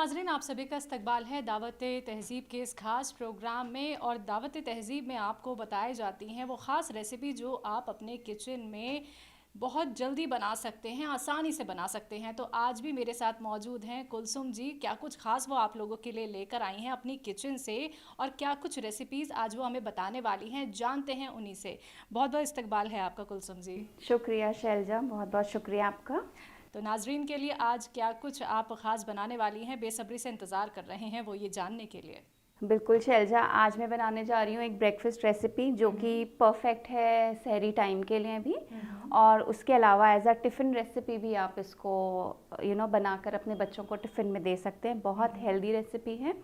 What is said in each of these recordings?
नाज़रीन, आप सभी का इस्तकबाल है दावत तहज़ीब के इस ख़ास प्रोग्राम में। और दावत तहज़ीब में आपको बताई जाती हैं वो ख़ास रेसिपी जो आप अपने किचन में बहुत जल्दी बना सकते हैं, आसानी से बना सकते हैं। तो आज भी मेरे साथ मौजूद हैं कुलसुम जी। क्या कुछ ख़ास वो आप लोगों के लिए लेकर आई हैं अपनी किचन से, और क्या कुछ रेसिपीज़ आज वो हमें बताने वाली हैं, जानते हैं उन्हीं से। बहुत बहुत इस्तकबाल है आपका कुलसुम जी। शुक्रिया शैलजा, बहुत बहुत शुक्रिया आपका। तो नाजरीन के लिए आज क्या कुछ आप ख़ास बनाने वाली हैं, बेसब्री से इंतज़ार कर रहे हैं वो ये जानने के लिए। बिल्कुल शैलजा, आज मैं बनाने जा रही हूँ एक ब्रेकफास्ट रेसिपी जो कि परफेक्ट है सहरी टाइम के लिए भी, और उसके अलावा एज अ टिफ़िन रेसिपी भी आप इसको बनाकर अपने बच्चों को टिफ़िन में दे सकते हैं। बहुत हेल्दी रेसिपी है।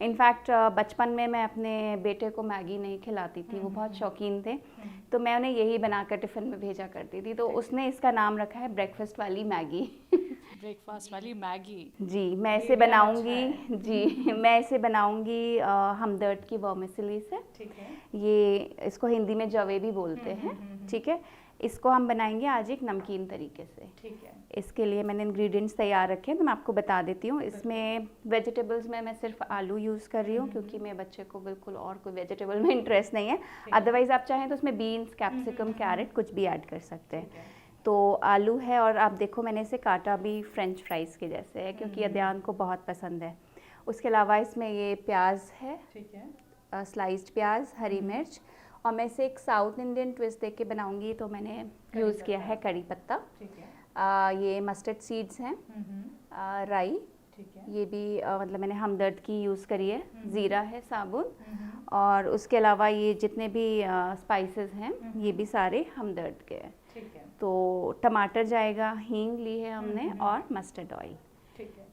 इनफैक्ट बचपन में मैं अपने बेटे को मैगी नहीं खिलाती थी, वो बहुत शौकीन थे, तो मैं उन्हें यही बनाकर टिफ़िन में भेजा करती थी, तो उसने इसका नाम रखा है ब्रेकफास्ट वाली मैगी। ब्रेकफास्ट वाली मैगी। जी, मैं इसे बनाऊंगी। जी, मैं इसे बनाऊंगी हमदर्द की वर्मिसेली से। ठीक है। ये इसको हिंदी में जवे भी बोलते हैं। ठीक है, इसको हम बनाएंगे आज एक नमकीन तरीके से। ठीक है। इसके लिए मैंने इंग्रेडिएंट्स तैयार रखे हैं, तो मैं आपको बता देती हूँ। इसमें वेजिटेबल्स में मैं सिर्फ आलू यूज़ कर रही हूँ, क्योंकि मेरे बच्चे को बिल्कुल और कोई वेजिटेबल में इंटरेस्ट नहीं है। अदरवाइज़ आप चाहें तो उसमें बीन्स, कैप्सिकम, कैरेट कुछ भी ऐड कर सकते हैं। तो आलू है, और आप देखो मैंने इसे काटा भी फ्रेंच फ्राइज़ के जैसे है, क्योंकि अदयान को बहुत पसंद है। उसके अलावा इसमें ये प्याज है, ठीक है। स्लाइस्ड प्याज, हरी मिर्च, और मैं इसे एक साउथ इंडियन ट्विस्ट दे के बनाऊंगी, तो मैंने यूज़ किया है कड़ी पत्ता। ठीक है। ये मस्टर्ड सीड्स हैं, राई, ठीक है। ये भी मतलब मैंने हमदर्द की यूज़ करी है, ज़ीरा है साबुन, और उसके अलावा ये जितने भी स्पाइसेस हैं ये भी सारे हमदर्द के हैं। ठीक है। तो टमाटर जाएगा, हींग ली है हमने, और मस्टर्ड ऑयल। ठीक है।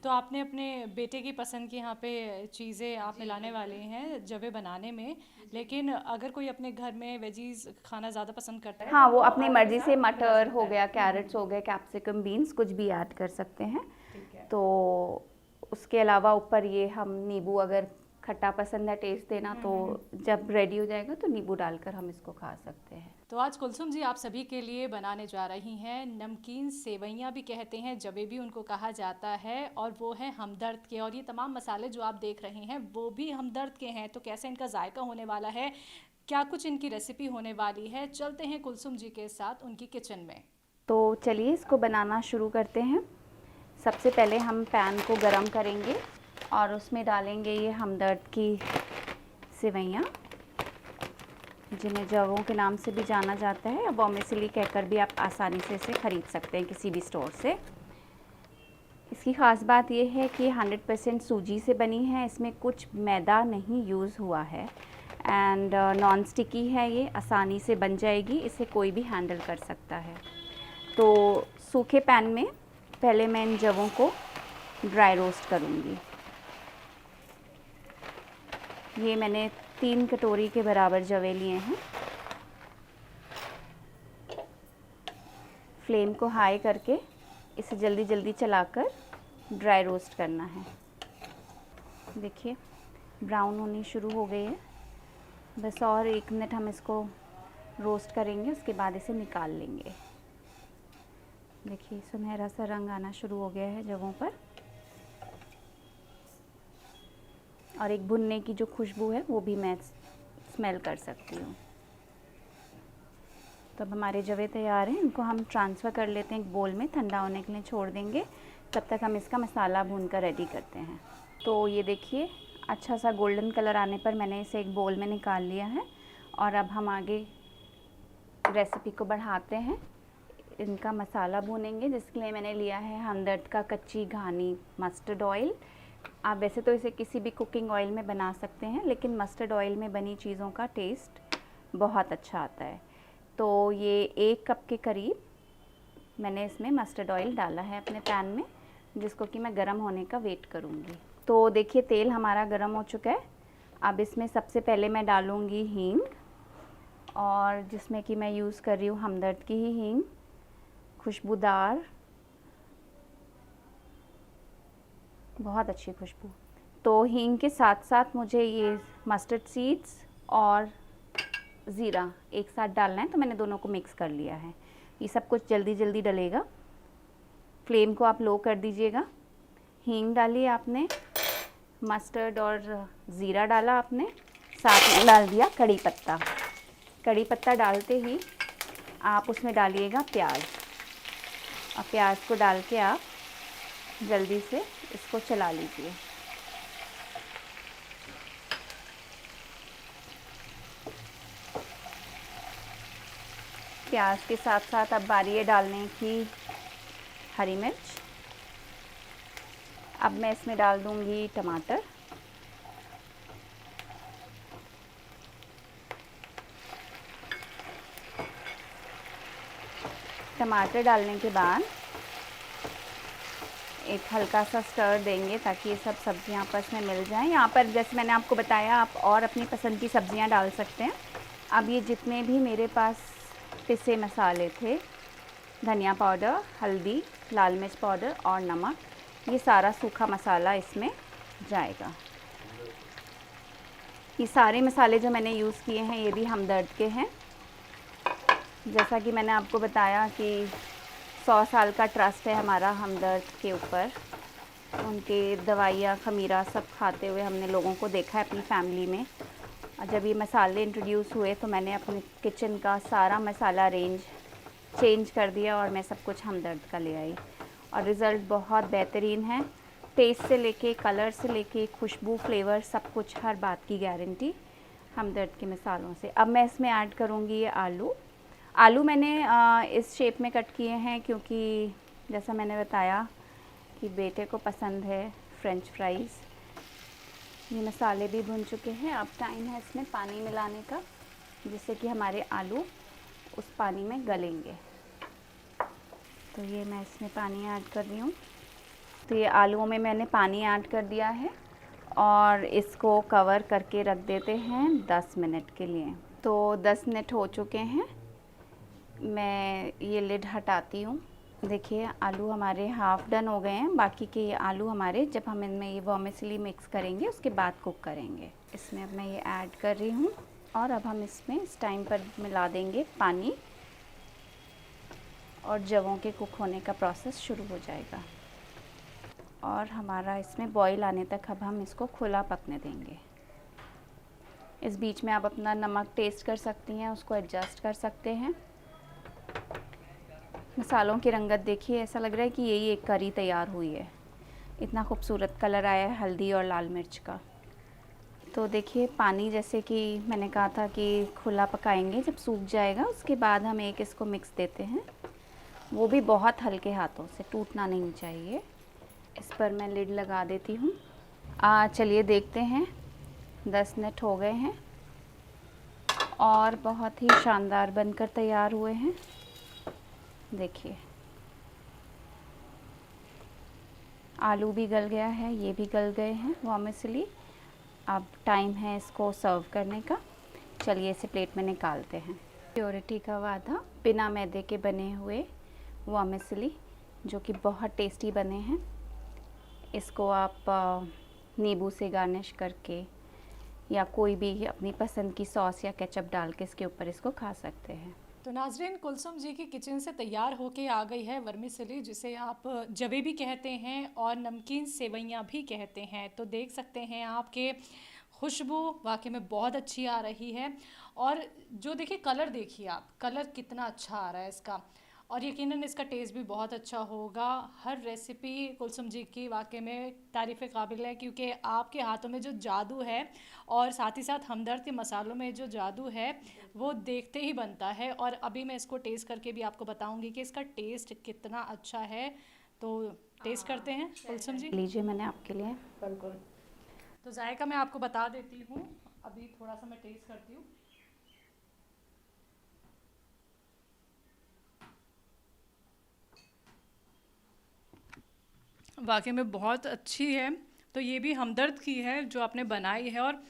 तो आपने अपने बेटे की पसंद की यहाँ पे चीज़ें आप मिलाने वाले हैं जवे बनाने में, लेकिन अगर कोई अपने घर में वेजीज खाना ज़्यादा पसंद करता है हाँ, तो वो अपनी मर्जी से मिला मटर सकता हो है। गया, कैरेट्स हो गए, कैप्सिकम, बीन्स कुछ भी ऐड कर सकते हैं। ठीक है। तो उसके अलावा ऊपर ये हम नींबू, अगर खट्टा पसंद है टेस्ट देना, तो जब रेडी हो जाएगा तो नींबू डालकर हम इसको खा सकते हैं। तो आज कुलसुम जी आप सभी के लिए बनाने जा रही हैं नमकीन सेवइयाँ भी कहते हैं, जवेबी उनको कहा जाता है, और वो है हमदर्द के। और ये तमाम मसाले जो आप देख रहे हैं वो भी हमदर्द के हैं। तो कैसे इनका जायका होने वाला है, क्या कुछ इनकी रेसिपी होने वाली है, चलते हैं कुलसुम जी के साथ उनकी किचन में। तो चलिए इसको बनाना शुरू करते हैं। सबसे पहले हम पैन को गरम करेंगे और उसमें डालेंगे ये हमदर्द की सेवइयाँ, जिन्हें जवों के नाम से भी जाना जाता है। वर्मिसेली कहकर भी आप आसानी से इसे ख़रीद सकते हैं किसी भी स्टोर से। इसकी ख़ास बात यह है कि 100% सूजी से बनी है, इसमें कुछ मैदा नहीं यूज़ हुआ है, एंड नॉन स्टिकी है, ये आसानी से बन जाएगी, इसे कोई भी हैंडल कर सकता है। तो सूखे पैन में पहले मैं इन जवों को ड्राई रोस्ट करूँगी। ये मैंने 3 कटोरी के बराबर जवे लिए हैं। फ्लेम को हाई करके इसे जल्दी जल्दी चलाकर ड्राई रोस्ट करना है। देखिए ब्राउन होनी शुरू हो गई है, बस और 1 मिनट हम इसको रोस्ट करेंगे, उसके बाद इसे निकाल लेंगे। देखिए सुनहरा सा रंग आना शुरू हो गया है जवों पर, और एक भुनने की जो खुशबू है वो भी मैं स्मेल कर सकती हूँ। तो अब हमारे जवे तैयार हैं, इनको हम ट्रांसफ़र कर लेते हैं एक बोल में, ठंडा होने के लिए छोड़ देंगे। तब तक हम इसका मसाला भूनकर रेडी करते हैं। तो ये देखिए अच्छा सा गोल्डन कलर आने पर मैंने इसे एक बोल में निकाल लिया है, और अब हम आगे रेसिपी को बढ़ाते हैं। इनका मसाला भूनेंगे, जिसके लिए मैंने लिया है हमदर्द का कच्ची घानी मस्टर्ड ऑयल। आप वैसे तो इसे किसी भी कुकिंग ऑयल में बना सकते हैं, लेकिन मस्टर्ड ऑयल में बनी चीज़ों का टेस्ट बहुत अच्छा आता है। तो ये 1 कप के करीब मैंने इसमें मस्टर्ड ऑयल डाला है अपने पैन में, जिसको कि मैं गरम होने का वेट करूँगी। तो देखिए तेल हमारा गरम हो चुका है। अब इसमें सबसे पहले मैं डालूँगी हींग, और जिसमें कि मैं यूज़ कर रही हूँ हमदर्द की ही हींग, खुशबूदार, बहुत अच्छी खुशबू। तो हींग के साथ साथ मुझे ये मस्टर्ड सीड्स और ज़ीरा एक साथ डालना है, तो मैंने दोनों को मिक्स कर लिया है। ये सब कुछ जल्दी जल्दी डलेगा। फ्लेम को आप लो कर दीजिएगा। हींग डाली आपने, मस्टर्ड और ज़ीरा डाला आपने, साथ में डाल दिया कड़ी पत्ता। कड़ी पत्ता डालते ही आप उसमें डालिएगा प्याज, और प्याज को डाल के आप जल्दी से इसको चला लीजिए। प्याज के साथ साथ अब बारी है डालने की हरी मिर्च। अब मैं इसमें डाल दूंगी टमाटर, टमाटर डालने के बाद एक हल्का सा स्टर देंगे ताकि ये सब सब्जियां आपस में मिल जाएं। यहाँ पर जैसे मैंने आपको बताया, आप और अपनी पसंद की सब्जियां डाल सकते हैं। अब ये जितने भी मेरे पास पिसे मसाले थे, धनिया पाउडर, हल्दी, लाल मिर्च पाउडर और नमक, ये सारा सूखा मसाला इसमें जाएगा। ये सारे मसाले जो मैंने यूज़ किए हैं ये भी हमदर्द के हैं। जैसा कि मैंने आपको बताया कि 100 साल का ट्रस्ट है हमारा हमदर्द के ऊपर। उनके दवाइयाँ, खमीरा सब खाते हुए हमने लोगों को देखा है अपनी फैमिली में। और जब ये मसाले इंट्रोड्यूस हुए तो मैंने अपने किचन का सारा मसाला रेंज चेंज कर दिया और मैं सब कुछ हमदर्द का ले आई, और रिज़ल्ट बहुत बेहतरीन है। टेस्ट से लेके, कलर से लेके, खुशबू, फ्लेवर, सब कुछ, हर बात की गारंटी हमदर्द के मसालों से। अब मैं इसमें ऐड करूँगी ये आलू। आलू मैंने इस शेप में कट किए हैं क्योंकि जैसा मैंने बताया कि बेटे को पसंद है फ्रेंच फ्राइज़। ये मसाले भी भुन चुके हैं। अब टाइम है इसमें पानी मिलाने का, जिससे कि हमारे आलू उस पानी में गलेंगे। तो ये मैं इसमें पानी ऐड कर रही हूँ। तो ये आलूओं में मैंने पानी ऐड कर दिया है और इसको कवर करके रख देते हैं 10 मिनट के लिए। तो 10 मिनट हो चुके हैं, मैं ये लिड हटाती हूँ। देखिए आलू हमारे हाफ़ डन हो गए हैं। बाकी के ये आलू हमारे, जब हम इनमें ये वर्मिसेली मिक्स करेंगे उसके बाद कुक करेंगे। इसमें अब मैं ये ऐड कर रही हूँ और अब हम इसमें इस टाइम पर मिला देंगे पानी, और जवों के कुक होने का प्रोसेस शुरू हो जाएगा। और हमारा इसमें बॉईल आने तक अब हम इसको खुला पकने देंगे। इस बीच में आप अपना नमक टेस्ट कर सकती हैं, उसको एडजस्ट कर सकते हैं। मसालों की रंगत देखिए, ऐसा लग रहा है कि यही एक करी तैयार हुई है। इतना खूबसूरत कलर आया है हल्दी और लाल मिर्च का। तो देखिए पानी, जैसे कि मैंने कहा था कि खुला पकाएंगे, जब सूख जाएगा उसके बाद हम एक इसको मिक्स देते हैं, वो भी बहुत हल्के हाथों से, टूटना नहीं चाहिए। इस पर मैं लिड लगा देती हूँ। चलिए देखते हैं, 10 मिनट हो गए हैं और बहुत ही शानदार बनकर तैयार हुए हैं। देखिए आलू भी गल गया है, ये भी गल गए हैं वर्मिसेली। अब टाइम है इसको सर्व करने का। चलिए इसे प्लेट में निकालते हैं। प्योरिटी का वादा, बिना मैदे के बने हुए वर्मिसेली, जो कि बहुत टेस्टी बने हैं। इसको आप नींबू से गार्निश करके या कोई भी अपनी पसंद की सॉस या केचप डाल के इसके ऊपर इसको खा सकते हैं। तो नाजरीन, कुलसुम जी की किचन से तैयार होके आ गई है वर्मिसेली, जिसे आप जवे भी कहते हैं और नमकीन सेवइयाँ भी कहते हैं। तो देख सकते हैं आपके खुशबू वाकई में बहुत अच्छी आ रही है। और जो देखिए कलर, देखिए आप कलर कितना अच्छा आ रहा है इसका, और यकीनन इसका टेस्ट भी बहुत अच्छा होगा। हर रेसिपी कुलसुम जी की वाकई में तारीफ़ काबिल है, क्योंकि आपके हाथों में जो जादू है और साथ ही साथ हमदर्द के मसालों में जो जादू है वो देखते ही बनता है। और अभी मैं इसको टेस्ट करके भी आपको बताऊंगी कि इसका टेस्ट कितना अच्छा है। तो टेस्ट करते हैं कुलसुम जी। लीजिए, मैंने आपके लिए। बिल्कुल। तो जायका मैं आपको बता देती हूँ, अभी थोड़ा सा मैं टेस्ट करती हूँ। वाकई में बहुत अच्छी है। तो ये भी हमदर्द की है जो आपने बनाई है, और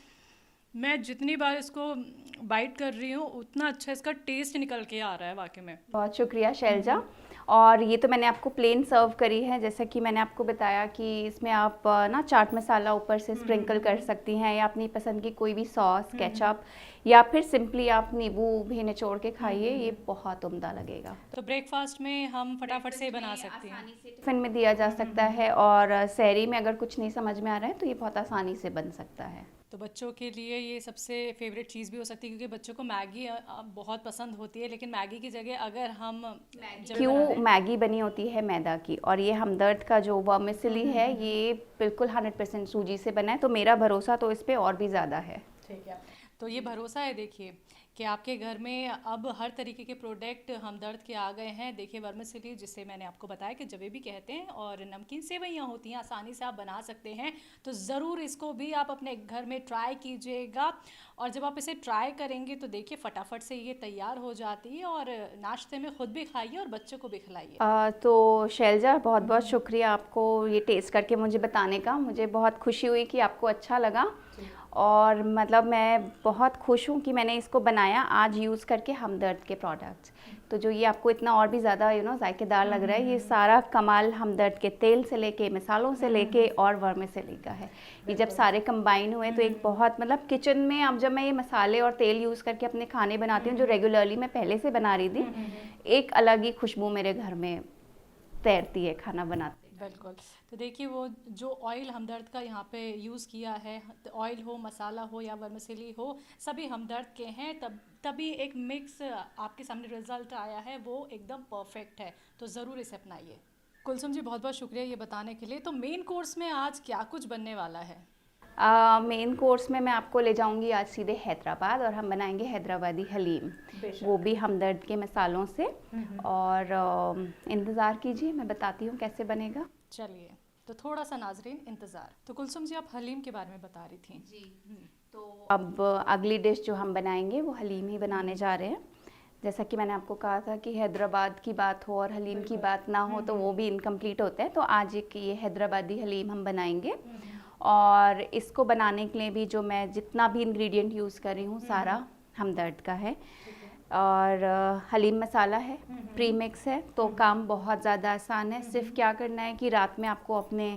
मैं जितनी बार इसको बाइट कर रही हूँ उतना अच्छा इसका टेस्ट निकल के आ रहा है वाकई में। बहुत शुक्रिया शैलजा। और ये तो मैंने आपको प्लेन सर्व करी है। जैसा कि मैंने आपको बताया कि इसमें आप ना चाट मसाला ऊपर से स्प्रिंकल कर सकती हैं, या अपनी पसंद की कोई भी सॉस, केचप, या फिर सिंपली आप नींबू भी निचोड़ के खाइए, ये बहुत उम्दा लगेगा। तो ब्रेकफास्ट में हम फटाफट से बना सकते हैं। टिफिन में दिया जा सकता है, और सहरी में अगर कुछ नहीं समझ में आ रहा है तो ये बहुत आसानी से बन सकता है। तो बच्चों के लिए ये सबसे फेवरेट चीज़ भी हो सकती है, क्योंकि बच्चों को मैगी बहुत पसंद होती है, लेकिन मैगी की जगह अगर हम क्यों, मैगी बनी होती है मैदा की, और ये हमदर्द का जो वर्मिसेली है ये बिल्कुल 100% सूजी से बना है, तो मेरा भरोसा तो इस पे और भी ज़्यादा है। ठीक है, तो ये भरोसा है देखिए कि आपके घर में अब हर तरीके के प्रोडक्ट हमदर्द के आ गए हैं। देखिए वर्मिसेली, जिसे मैंने आपको बताया कि जलेबी कहते हैं, और नमकीन सेवइयाँ होती हैं, आसानी से आप बना सकते हैं। तो ज़रूर इसको भी आप अपने घर में ट्राई कीजिएगा, और जब आप इसे ट्राई करेंगे तो देखिए फटाफट से ये तैयार हो जाती है, और नाश्ते में ख़ुद भी खाइए और बच्चों को भी खिलाइए। तो शैलजा, बहुत बहुत शुक्रिया आपको ये टेस्ट करके मुझे बताने का। मुझे बहुत खुशी हुई कि आपको अच्छा लगा, और मतलब मैं बहुत खुश हूँ कि मैंने इसको बनाया आज यूज़ करके हमदर्द के प्रोडक्ट्स। तो जो ये आपको इतना और भी ज़्यादा जायकेदार लग रहा है, ये सारा कमाल हमदर्द के तेल से लेके, मसालों से लेके और वर्मिसेली का है। ये जब सारे कंबाइन हुए तो एक बहुत, मतलब किचन में अब जब मैं ये मसाले और तेल यूज़ करके अपने खाने बनाती हूँ जो रेगुलरली मैं पहले से बना रही थी, एक अलग ही खुशबू मेरे घर में तैरती है खाना बनाते। बिल्कुल। तो देखिए वो जो ऑयल हमदर्द का यहाँ पे यूज़ किया है, तो ऑयल हो, मसाला हो या वर्मिसेली हो, सभी हमदर्द के हैं, तभी एक मिक्स आपके सामने रिजल्ट आया है, वो एकदम परफेक्ट है। तो ज़रूर इसे अपनाइए। कुलसुम जी, बहुत बहुत शुक्रिया ये बताने के लिए। तो मेन कोर्स में आज क्या कुछ बनने वाला है? मेन कोर्स में मैं आपको ले जाऊंगी आज सीधे हैदराबाद, और हम बनाएंगे हैदराबादी हलीम, वो भी हमदर्द के मसालों से। और इंतज़ार कीजिए, मैं बताती हूँ कैसे बनेगा। चलिए, तो थोड़ा सा नाजरीन इंतज़ार। तो कुलसुम जी, आप हलीम के बारे में बता रही थी। जी, तो अब अगली डिश जो हम बनाएंगे वो हलीम ही बनाने जा रहे हैं। जैसा कि मैंने आपको कहा था कि हैदराबाद की बात हो और हलीम की बात ना हो तो वो भी इनकम्प्लीट होता है। तो आज एक ये हैदराबादी हलीम हम बनाएंगे, और इसको बनाने के लिए भी जो मैं जितना भी इंग्रेडिएंट यूज़ कर रही हूँ सारा हमदर्द का है, और हलीम मसाला है, प्री मिक्स है, तो काम बहुत ज़्यादा आसान है। सिर्फ क्या करना है कि रात में आपको अपने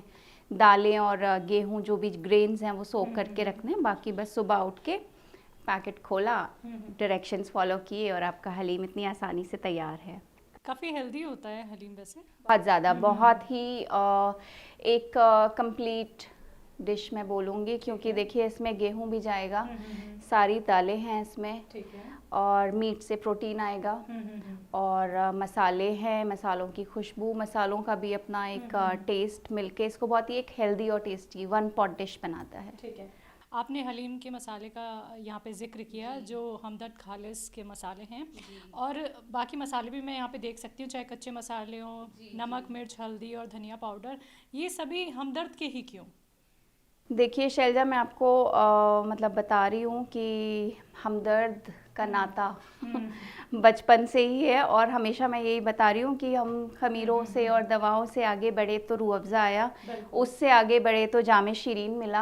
दालें और गेहूं जो भी ग्रेन्स हैं वो सोक करके रखने हैं, बाकी बस सुबह उठ के पैकेट खोला, डायरेक्शंस फॉलो किए, और आपका हलीम इतनी आसानी से तैयार है। काफ़ी हेल्दी होता है हलीम वैसे, बहुत ज़्यादा, बहुत ही एक कंप्लीट डिश मैं बोलूँगी, क्योंकि देखिए इसमें गेहूं भी जाएगा, सारी दालें हैं इसमें, ठीक है, और मीट से प्रोटीन आएगा, और मसाले हैं, मसालों की खुशबू, मसालों का भी अपना एक टेस्ट मिलके इसको बहुत ही एक हेल्दी और टेस्टी वन पॉट डिश बनाता है। ठीक है। आपने हलीम के मसाले का यहाँ पे ज़िक्र किया, जो हमदर्द खालिस के मसाले हैं, और बाकी मसाले भी मैं यहाँ पे देख सकती हूँ, चाहे कच्चे मसाले हों, नमक, मिर्च, हल्दी और धनिया पाउडर, ये सभी हमदर्द के ही क्यों? देखिए शैलजा, मैं आपको मतलब बता रही हूँ कि हमदर्द का नाता बचपन से ही है, और हमेशा मैं यही बता रही हूँ कि हम खमीरों से और दवाओं से आगे बढ़े तो रूह अफ़ज़ा आया, उससे आगे बढ़े तो जामे शीरीन मिला,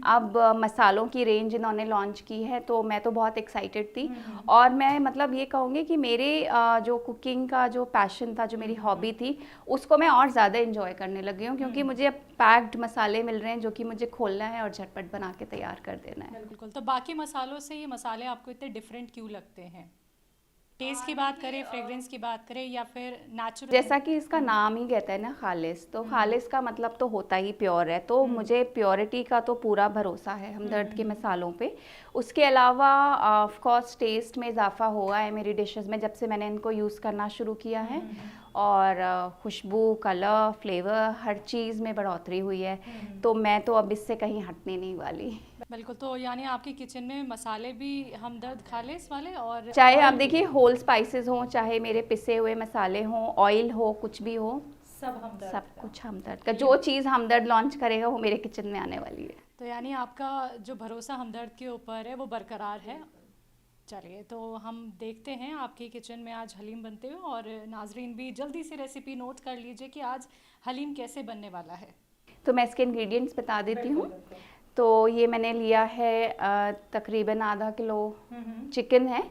अब मसालों की रेंज इन्होंने लॉन्च की है, तो मैं तो बहुत एक्साइटेड थी। और मैं मतलब ये कहूँगी कि मेरे जो कुकिंग का जो पैशन था, जो मेरी हॉबी थी, उसको मैं और ज़्यादा इंजॉय करने लगी हूँ, क्योंकि मुझे अब पैक्ड मसाले मिल रहे हैं जो कि मुझे खोलना है और झटपट बना के तैयार कर देना है। बिल्कुल। तो बाकी मसालों से ये मसाले आपको इतने डिफरेंट क्यों लगते हैं? टेस्ट की बात करें, फ्रेग्रेंस की बात करें, या फिर नेचुरल? जैसा कि इसका नाम ही कहता है ना, खालिस, तो खालिस का मतलब तो होता ही प्योर है, तो मुझे प्योरिटी का तो पूरा भरोसा है हमदर्द के मसालों पे। उसके अलावा ऑफ कोर्स टेस्ट में इजाफा हुआ है मेरी डिशेस में जब से मैंने इनको यूज़ करना शुरू किया है, और खुशबू, कलर, फ्लेवर, हर चीज़ में बढ़ोतरी हुई है, तो मैं तो अब इससे कहीं हटने नहीं वाली। बिल्कुल। तो यानी आपके किचन में मसाले भी हमदर्द खालिस वाले, और चाहे आप देखिए होल स्पाइसेस हों, चाहे मेरे पिसे हुए मसाले हों, ऑयल हो, कुछ भी हो, सब हमदर्द सब कुछ हमदर्द का। जो चीज़ हमदर्द लॉन्च करेगा वो मेरे किचन में आने वाली है। तो यानी आपका जो भरोसा हमदर्द के ऊपर है वो बरकरार है। चलिए, तो हम देखते हैं आपके किचन में आज हलीम बनते हुए, और नाजरीन भी जल्दी से रेसिपी नोट कर लीजिए कि आज हलीम कैसे बनने वाला है। तो मैं इसके इंग्रेडिएंट्स बता देती हूँ। तो ये मैंने लिया है तकरीबन आधा किलो चिकन है,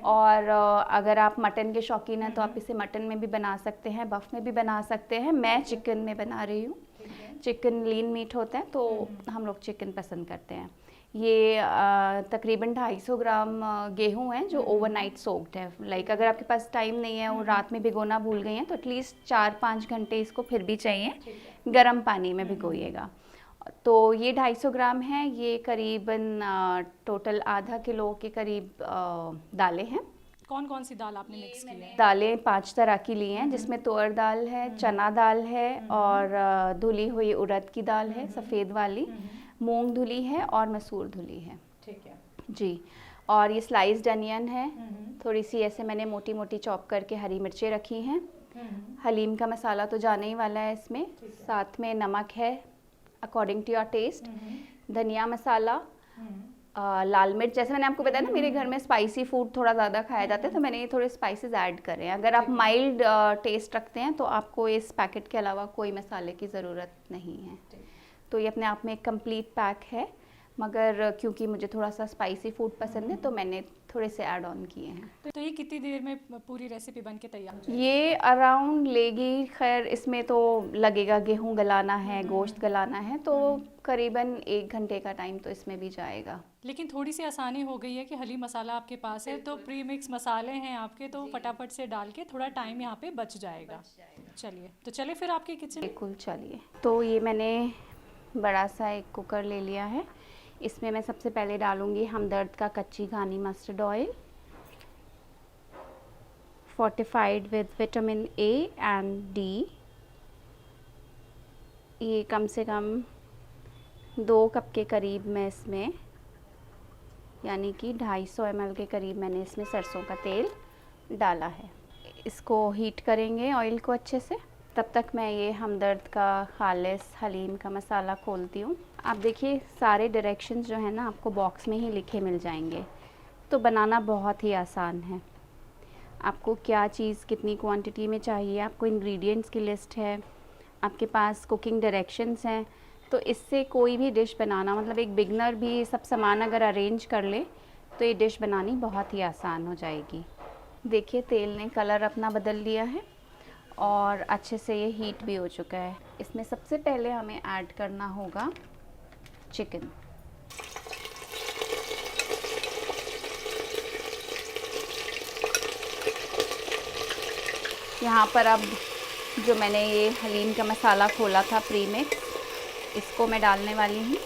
और अगर आप मटन के शौकीन हैं तो आप इसे मटन में भी बना सकते हैं, बफ में भी बना सकते हैं। मैं चिकन में बना रही हूँ। चिकन लीन मीट होता है तो हम लोग चिकन पसंद करते हैं। ये तकरीबन 250 ग्राम गेहूं है जो ओवरनाइट सोक्ड है। लाइक अगर आपके पास टाइम नहीं है और रात में भिगोना भूल गई हैं तो एटलीस्ट 4-5 घंटे इसको फिर भी चाहिए, गर्म पानी में भिगोइएगा। तो ये 250 ग्राम है, ये करीबन टोटल आधा किलो के करीब दालें हैं। कौन कौन सी दाल आपने मिक्स की है? दालें 5 तरह की ली हैं, जिसमें तुअर दाल है, चना दाल है और धुली हुई उड़द की दाल है सफ़ेद वाली, मूंग धुली है और मसूर धुली है। ठीक है जी। और ये स्लाइस्ड अनियन है, थोड़ी सी ऐसे मैंने मोटी मोटी चॉप करके हरी मिर्चें रखी हैं। हलीम का मसाला तो जाने ही वाला है इसमें, साथ में नमक है अकॉर्डिंग टू योर टेस्ट, धनिया मसाला, लाल मिर्च। जैसे मैंने आपको बताया ना मेरे घर में स्पाइसी फूड थोड़ा ज़्यादा खाया जाता है, तो मैंने ये थोड़े स्पाइसेस ऐड करे हैं। अगर आप माइल्ड टेस्ट रखते हैं तो आपको इस पैकेट के अलावा कोई मसाले की ज़रूरत नहीं है। तो ये अपने आप में एक कंप्लीट पैक है, मगर क्योंकि मुझे थोड़ा सा स्पाइसी फूड पसंद है तो मैंने थोड़े से ऐड ऑन किए हैं। तो ये कितनी देर में पूरी रेसिपी बन के तैयार हो जाएगी? ये अराउंड लेगी, खैर इसमें तो लगेगा, गेहूं गलाना है, गोश्त गलाना है, तो करीबन 1 घंटे का टाइम तो इसमें भी जाएगा। लेकिन थोड़ी सी आसानी हो गई है कि हलीम मसाला आपके पास है, तो प्री मिक्स मसाले हैं आपके, तो फटाफट से डाल के थोड़ा टाइम यहाँ पे बच जाएगा। चलिए तो चले फिर आपके किचन। बिल्कुल चलिए। तो ये मैंने बड़ा सा एक कुकर ले लिया है, इसमें मैं सबसे पहले डालूंगी हमदर्द का कच्ची घानी mustard oil, fortified with vitamin A and D. ये कम से कम 2 कप के करीब मैं इसमें, यानी कि 250 ml के करीब मैंने इसमें सरसों का तेल डाला है। इसको हीट करेंगे ऑयल को अच्छे से। तब तक मैं ये हमदर्द का खालिस हलीम का मसाला खोलती हूँ। आप देखिए सारे डायरेक्शंस जो है ना आपको बॉक्स में ही लिखे मिल जाएंगे, तो बनाना बहुत ही आसान है। आपको क्या चीज़ कितनी क्वांटिटी में चाहिए, आपको इंग्रेडिएंट्स की लिस्ट है, आपके पास कुकिंग डायरेक्शंस हैं, तो इससे कोई भी डिश बनाना, मतलब एक बिगनर भी सब सामान अगर अरेंज कर ले तो ये डिश बनानी बहुत ही आसान हो जाएगी। देखिए तेल ने कलर अपना बदल लिया है और अच्छे से ये हीट भी हो चुका है। इसमें सबसे पहले हमें ऐड करना होगा चिकन। यहाँ पर अब जो मैंने ये हलीम का मसाला खोला था प्री मिक्स, इसको मैं डालने वाली हूँ।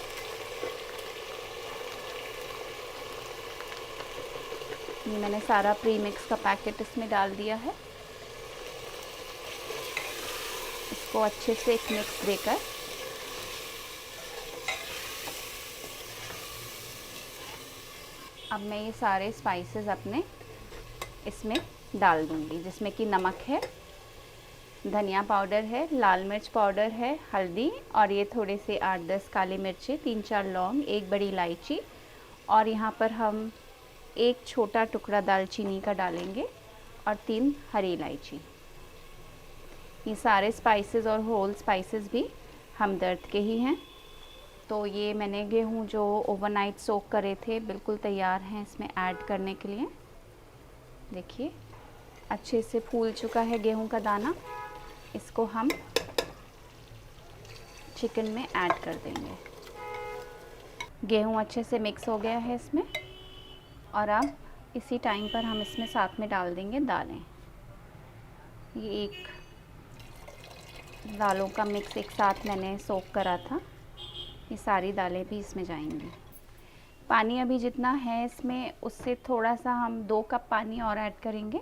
ये मैंने सारा प्री मिक्स का पैकेट इसमें डाल दिया है। इसको अच्छे से एक मिक्स देकर अब मैं ये सारे स्पाइसेस अपने इसमें डाल दूंगी, जिसमें कि नमक है, धनिया पाउडर है, लाल मिर्च पाउडर है, हल्दी, और ये थोड़े से 8-10 काली मिर्चें, 3-4 लौंग, 1 बड़ी इलायची, और यहाँ पर हम 1 छोटा टुकड़ा दालचीनी का डालेंगे और 3 हरी इलायची। ये सारे स्पाइसेस और होल स्पाइसेस भी हमदर्द के ही हैं। तो ये मैंने गेहूँ जो ओवरनाइट सोक करे थे बिल्कुल तैयार हैं इसमें ऐड करने के लिए। देखिए अच्छे से फूल चुका है गेहूं का दाना। इसको हम चिकन में ऐड कर देंगे। गेहूं अच्छे से मिक्स हो गया है इसमें, और अब इसी टाइम पर हम इसमें साथ में डाल देंगे दालें। ये एक दालों का मिक्स एक साथ मैंने सोक करा था, ये सारी दालें भी इसमें जाएंगी। पानी अभी जितना है इसमें उससे थोड़ा सा हम 2 कप पानी और ऐड करेंगे,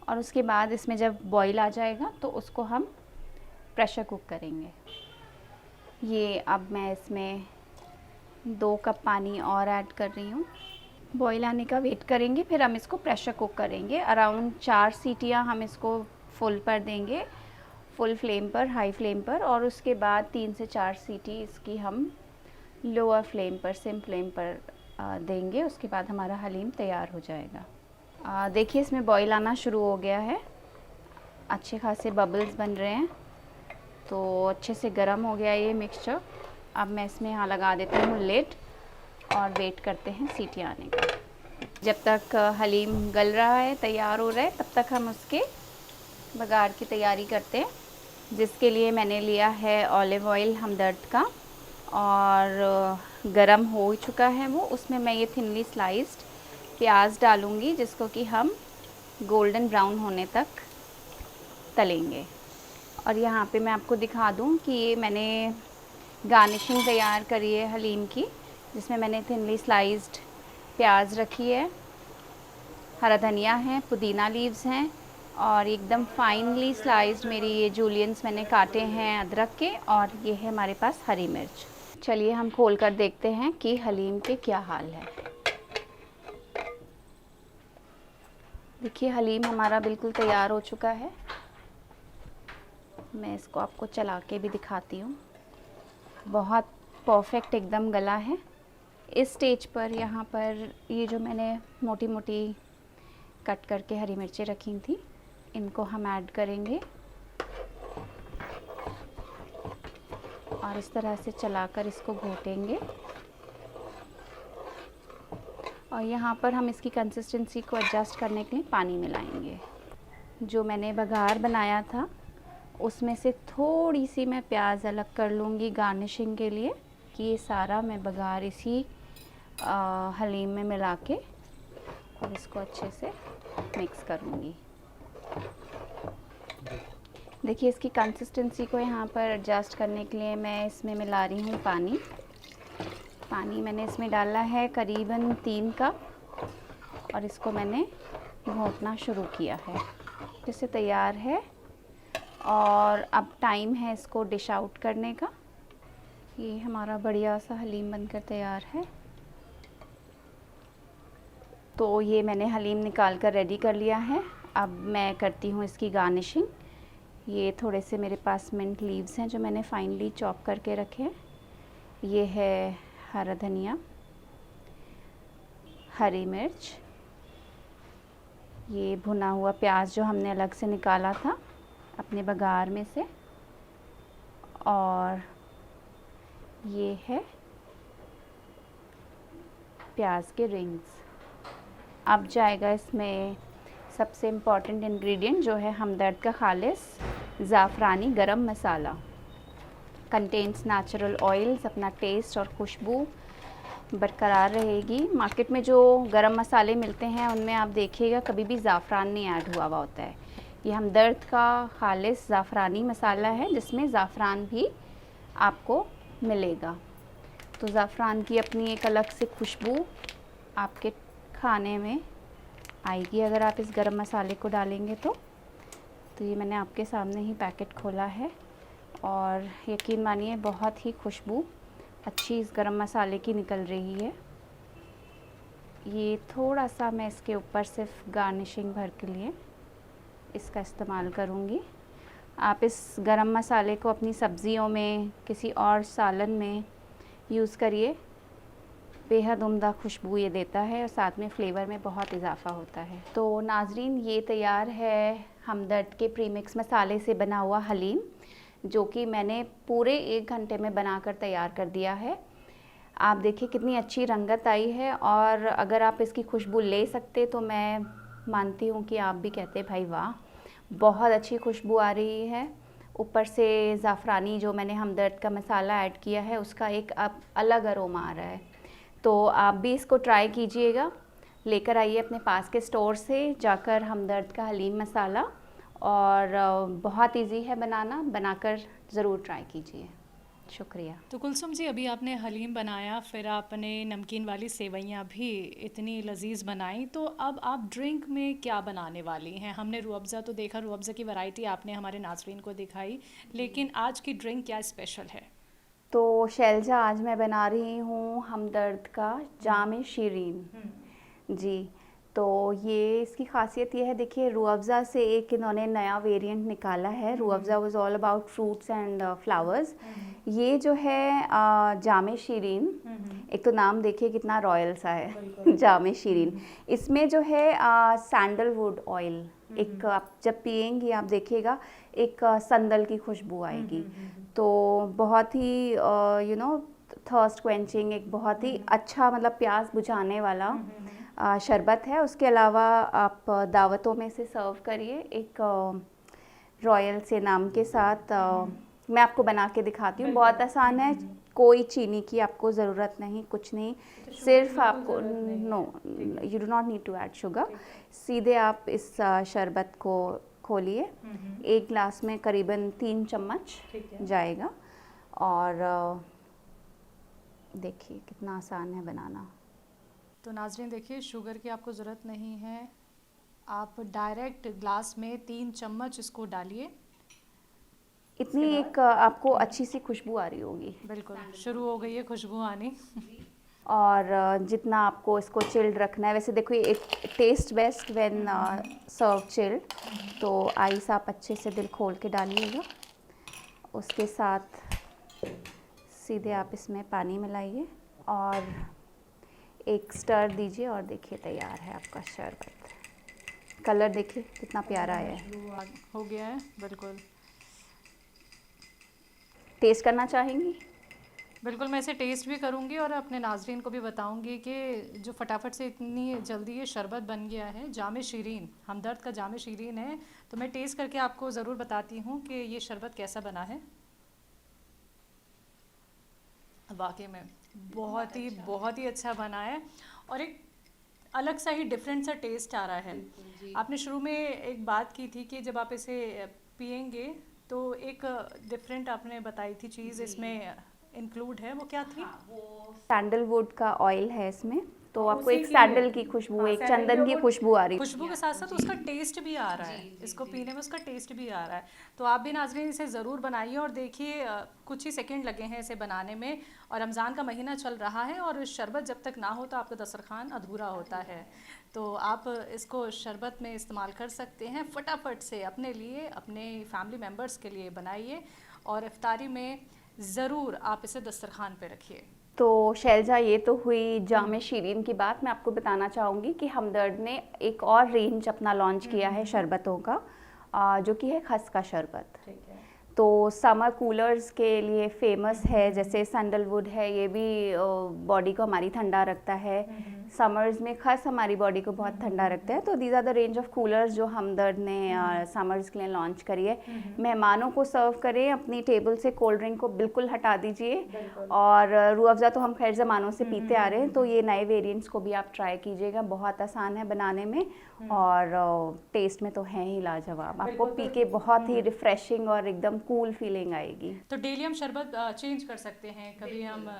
और उसके बाद इसमें जब बॉईल आ जाएगा तो उसको हम प्रेशर कुक करेंगे। ये अब मैं इसमें 2 कप पानी और ऐड कर रही हूँ। बॉईल आने का वेट करेंगे, फिर हम इसको प्रेशर कुक करेंगे। अराउंड 4 सीटियाँ हम इसको फुल पर देंगे, फुल फ्लेम पर, हाई फ्लेम पर, और उसके बाद 3 से 4 सीटी इसकी हम लोअर फ्लेम पर, सिम फ्लेम पर देंगे। उसके बाद हमारा हलीम तैयार हो जाएगा। देखिए इसमें बॉईल आना शुरू हो गया है, अच्छे खासे बबल्स बन रहे हैं, तो अच्छे से गर्म हो गया ये मिक्सचर। अब मैं इसमें यहाँ लगा देती हूँ लिड और वेट करते हैं सीटी आने का। जब तक हलीम गल रहा है, तैयार हो रहा है, तब तक हम उसके बघार की तैयारी करते हैं, जिसके लिए मैंने लिया है ऑलिव ऑयल हमदर्द का, और गरम हो चुका है वो, उसमें मैं ये थिनली स्लाइस्ड प्याज डालूँगी, जिसको कि हम गोल्डन ब्राउन होने तक तलेंगे। और यहाँ पे मैं आपको दिखा दूँ कि ये मैंने गार्निशिंग तैयार करी है हलीम की, जिसमें मैंने थिनली स्लाइस्ड प्याज रखी है, हरा धनिया है, पुदीना लीव्स हैं, और एकदम फाइनली स्लाइस्ड मेरी ये जूलियंस मैंने काटे हैं अदरक के, और ये है हमारे पास हरी मिर्च। चलिए हम खोल कर देखते हैं कि हलीम के क्या हाल है। देखिए हलीम हमारा बिल्कुल तैयार हो चुका है। मैं इसको आपको चला के भी दिखाती हूँ। बहुत परफेक्ट एकदम गला है। इस स्टेज पर यहाँ पर ये जो मैंने मोटी मोटी कट करके हरी मिर्चें रखी थी, इनको हम ऐड करेंगे और इस तरह से चलाकर इसको घोटेंगे। और यहाँ पर हम इसकी कंसिस्टेंसी को एडजस्ट करने के लिए पानी मिलाएंगे। जो मैंने बघार बनाया था उसमें से थोड़ी सी मैं प्याज अलग कर लूँगी गार्निशिंग के लिए, कि ये सारा मैं बघार इसी हलीम में मिला के और इसको अच्छे से मिक्स करूँगी। देखिए इसकी कंसिस्टेंसी को यहाँ पर एडजस्ट करने के लिए मैं इसमें मिला रही हूँ पानी। पानी मैंने इसमें डाला है करीबन 3 कप, और इसको मैंने घोटना शुरू किया है। जैसे तैयार है, और अब टाइम है इसको डिश आउट करने का। ये हमारा बढ़िया सा हलीम बनकर तैयार है। तो ये मैंने हलीम निकाल कर रेडी कर लिया है। अब मैं करती हूँ इसकी गार्निशिंग। ये थोड़े से मेरे पास मिंट लीव्स हैं जो मैंने फाइनली चॉप करके रखे हैं। ये है हरा धनिया, हरी मिर्च, ये भुना हुआ प्याज जो हमने अलग से निकाला था अपने बघार में से, और ये है प्याज के रिंग्स। अब जाएगा इसमें सबसे इम्पॉर्टेंट इंग्रेडिएंट, जो है हमदर्द का खालिस ज़ाफ़रानी गरम मसाला। कंटेन्स नेचुरल ऑयल्स, अपना टेस्ट और खुशबू बरकरार रहेगी। मार्केट में जो गरम मसाले मिलते हैं उनमें आप देखिएगा कभी भी ज़ाफ़रान नहीं ऐड हुआ होता है। ये हमदर्द का खालिस ज़ाफ़रानी मसाला है, जिसमें ज़ाफ़रान भी आपको मिलेगा। तो ज़ाफ़रान की अपनी एक अलग से खुशबू आपके खाने में आएगी अगर आप इस गरम मसाले को डालेंगे तो। ये मैंने आपके सामने ही पैकेट खोला है, और यकीन मानिए बहुत ही खुशबू अच्छी इस गरम मसाले की निकल रही है। ये थोड़ा सा मैं इसके ऊपर सिर्फ गार्निशिंग भर के लिए इसका इस्तेमाल करूँगी। आप इस गरम मसाले को अपनी सब्ज़ियों में, किसी और सालन में यूज़ करिए। बेहद उम्दा खुशबू ये देता है, और साथ में फ्लेवर में बहुत इजाफ़ा होता है। तो नाजरीन, ये तैयार है हमदर्द के प्रीमिक्स मसाले से बना हुआ हलीम, जो कि मैंने पूरे 1 घंटे में बनाकर तैयार कर दिया है। आप देखिए कितनी अच्छी रंगत आई है, और अगर आप इसकी खुशबू ले सकते तो मैं मानती हूँ कि आप भी कहते भाई वाह, बहुत अच्छी खुशबू आ रही है। ऊपर से ज़ाफ़रानी जो मैंने हमदर्द का मसाला ऐड किया है उसका एक अलग अरोमा आ रहा है। तो आप भी इसको ट्राई कीजिएगा। लेकर आइए अपने पास के स्टोर से जाकर हमदर्द का हलीम मसाला, और बहुत इजी है बनाना, बनाकर ज़रूर ट्राई कीजिए। शुक्रिया। तो कुलसुम जी, अभी आपने हलीम बनाया, फिर आपने नमकीन वाली सेवइयाँ भी इतनी लजीज बनाई, तो अब आप ड्रिंक में क्या बनाने वाली हैं? हमने रूह अफ़ज़ा तो देखा, रूह अफ़ज़ा की वैरायटी आपने हमारे नाज़रीन को दिखाई, लेकिन आज की ड्रिंक क्या स्पेशल है? तो शैलजा, आज मैं बना रही हूँ हमदर्द का जाम शीरीन जी। तो ये इसकी खासियत ये है, देखिए रूह अफ़ज़ा से एक इन्होंने नया वेरिएंट निकाला है। Rooh Afza was all about fruits and flowers. ये जो है जाम शीरीन, एक तो नाम देखिए कितना रॉयल सा है जाम शीरीन। इसमें जो है सैंडलवुड ऑयल, एक आप जब पिएंगी आप देखिएगा एक संदल की खुशबू आएगी। तो बहुत ही थर्स्ट क्वेंचिंग, एक बहुत ही अच्छा, मतलब प्यास बुझाने वाला शरबत है। उसके अलावा आप दावतों में से सर्व करिए एक रॉयल से नाम के साथ मैं आपको बना के दिखाती हूँ, बहुत आसान है। कोई चीनी की आपको ज़रूरत नहीं, कुछ नहीं, सिर्फ आपको no, you do not need to add sugar. सीधे आप इस शरबत को खोलिए, एक गिलास में करीबन 3 चम्मच जाएगा। और देखिए कितना आसान है बनाना। तो नाज़रीन देखिए, शुगर की आपको ज़रूरत नहीं है, आप डायरेक्ट ग्लास में 3 चम्मच इसको डालिए। इतनी एक आपको अच्छी सी खुशबू आ रही होगी। बिल्कुल शुरू हो गई है खुशबू आनी। और जितना आपको इसको चिल्ड रखना है, वैसे देखो एक taste best when served chilled, तो आइस आप अच्छे से दिल खोल के डालिएगा। उसके साथ सीधे आप इसमें पानी मिलाइए और एक स्टर दीजिए और देखिए तैयार है आपका शरबत। कलर देखिए कितना प्यारा है, हो गया है बिल्कुल। टेस्ट करना चाहेंगी? बिल्कुल, मैं इसे टेस्ट भी करूंगी और अपने नाज़रीन को भी बताऊंगी कि जो फटाफट से इतनी जल्दी ये शरबत बन गया है, जामे शीरीन, हमदर्द का जामे शीरीन है। तो मैं टेस्ट करके आपको ज़रूर बताती हूँ कि ये शरबत कैसा बना है। वाकई में बहुत ही अच्छा बना है और एक अलग सा ही डिफरेंट सा टेस्ट आ रहा है। आपने शुरू में एक बात की थी कि जब आप इसे पियेंगे तो एक डिफरेंट आपने बताई थी चीज़ इसमें इंक्लूड है, वो क्या थी? वो सैंडलवुड का ऑयल है इसमें, तो आपको एक सैंडल की खुशबू, एक चंदन की खुशबू आ रही है। खुशबू के साथ साथ उसका टेस्ट भी आ रहा है, इसको पीने में उसका टेस्ट भी आ रहा है। तो आप भी नाज़रीन इसे ज़रूर बनाइए और देखिए, कुछ ही सेकंड लगे हैं इसे बनाने में और रमज़ान का महीना चल रहा है और शरबत जब तक ना हो तो आपका दस्तरखान अधूरा होता है। तो आप इसको शरबत में इस्तेमाल कर सकते हैं। फटाफट से अपने लिए, अपने फैमिली मेम्बर्स के लिए बनाइए और इफ्तारी में ज़रूर आप इसे दस्तरखान पे रखिए। तो शैलजा, ये तो हुई जामे शीरीन की बात। मैं आपको बताना चाहूँगी कि हमदर्द ने एक और रेंज अपना लॉन्च किया है शरबतों का, जो कि है खस का शरबत। तो समर कूलर्स के लिए फेमस है, जैसे सैंडलवुड है, ये भी बॉडी को हमारी ठंडा रखता है। समर्स में खस हमारी बॉडी को बहुत ठंडा रखता है। तो these are the range of coolers जो हमदर्द ने समर्स के लिए लॉन्च करी है। मेहमानों को सर्व करें, अपनी टेबल से कोल्ड ड्रिंक को बिल्कुल हटा दीजिए। और रूह अफ़ज़ा तो हम खैर ज़मानों से पीते आ रहे हैं, तो ये नए वेरिएंट्स को भी आप ट्राई कीजिएगा। बहुत आसान है बनाने में और टेस्ट में तो है ही लाजवाब। आपको पी के बहुत ही रिफ्रेशिंग और एकदम कूल फीलिंग आएगी। तो डेली हम शरबत चेंज कर सकते हैं, कभी हम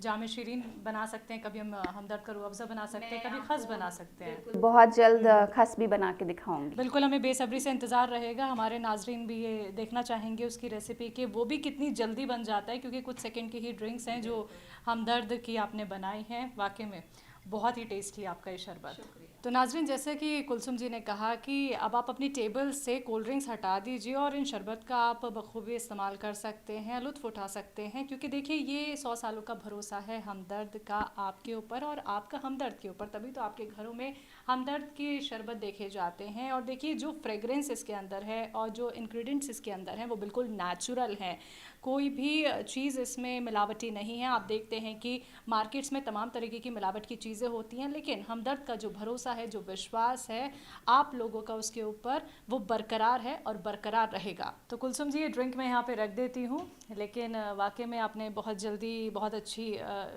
जामे शीरीन बना सकते हैं, कभी हम हमदर्द का रूह अफ़ज़ा बना सकते हैं, कभी खस बना सकते हैं। बहुत जल्द खस भी बना के दिखाऊंगी। बिल्कुल, हमें बेसब्री से इंतज़ार रहेगा। हमारे नाजरीन भी ये देखना चाहेंगे उसकी रेसिपी कि वो भी कितनी जल्दी बन जाता है, क्योंकि कुछ सेकंड की ही ड्रिंक्स हैं जो हमदर्द की आपने बनाई हैं। वाकई में बहुत ही टेस्टी आपका ये शरबत। तो नाजरीन, जैसे कि कुलसुम जी ने कहा कि अब आप अपनी टेबल से कोल्ड ड्रिंक्स हटा दीजिए और इन शरबत का आप बखूबी इस्तेमाल कर सकते हैं, लुत्फ़ उठा सकते हैं, क्योंकि देखिए ये 100 सालों का भरोसा है हमदर्द का आपके ऊपर और आपका हमदर्द के ऊपर, तभी तो आपके घरों में हमदर्द के शरबत देखे जाते हैं। और देखिए जो फ्रेगरेंस इसके अंदर है और जो इंग्रेडिएंट्स इसके अंदर हैं वो बिल्कुल नेचुरल हैं, कोई भी चीज़ इसमें मिलावटी नहीं है। आप देखते हैं कि मार्केट्स में तमाम तरीके की मिलावट की चीज़ें होती हैं, लेकिन हमदर्द का जो भरोसा है, जो विश्वास है आप लोगों का उसके ऊपर, वो बरकरार है और बरकरार रहेगा। तो कुलसुम जी, ये ड्रिंक मैं यहाँ पे रख देती हूँ, लेकिन वाकई में आपने बहुत जल्दी बहुत अच्छी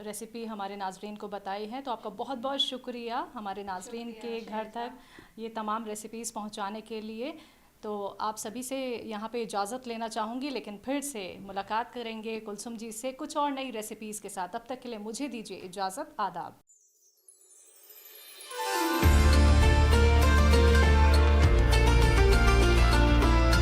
रेसिपी हमारे नाजरीन को बताई है। तो आपका बहुत बहुत शुक्रिया हमारे नाजरीन के घर तक ये तमाम रेसिपीज़ पहुँचाने के लिए। तो आप सभी से यहाँ पे इजाज़त लेना चाहूँगी, लेकिन फिर से मुलाकात करेंगे कुलसुम जी से कुछ और नई रेसिपीज़ के साथ। तब तक के लिए मुझे दीजिए इजाज़त। आदाब।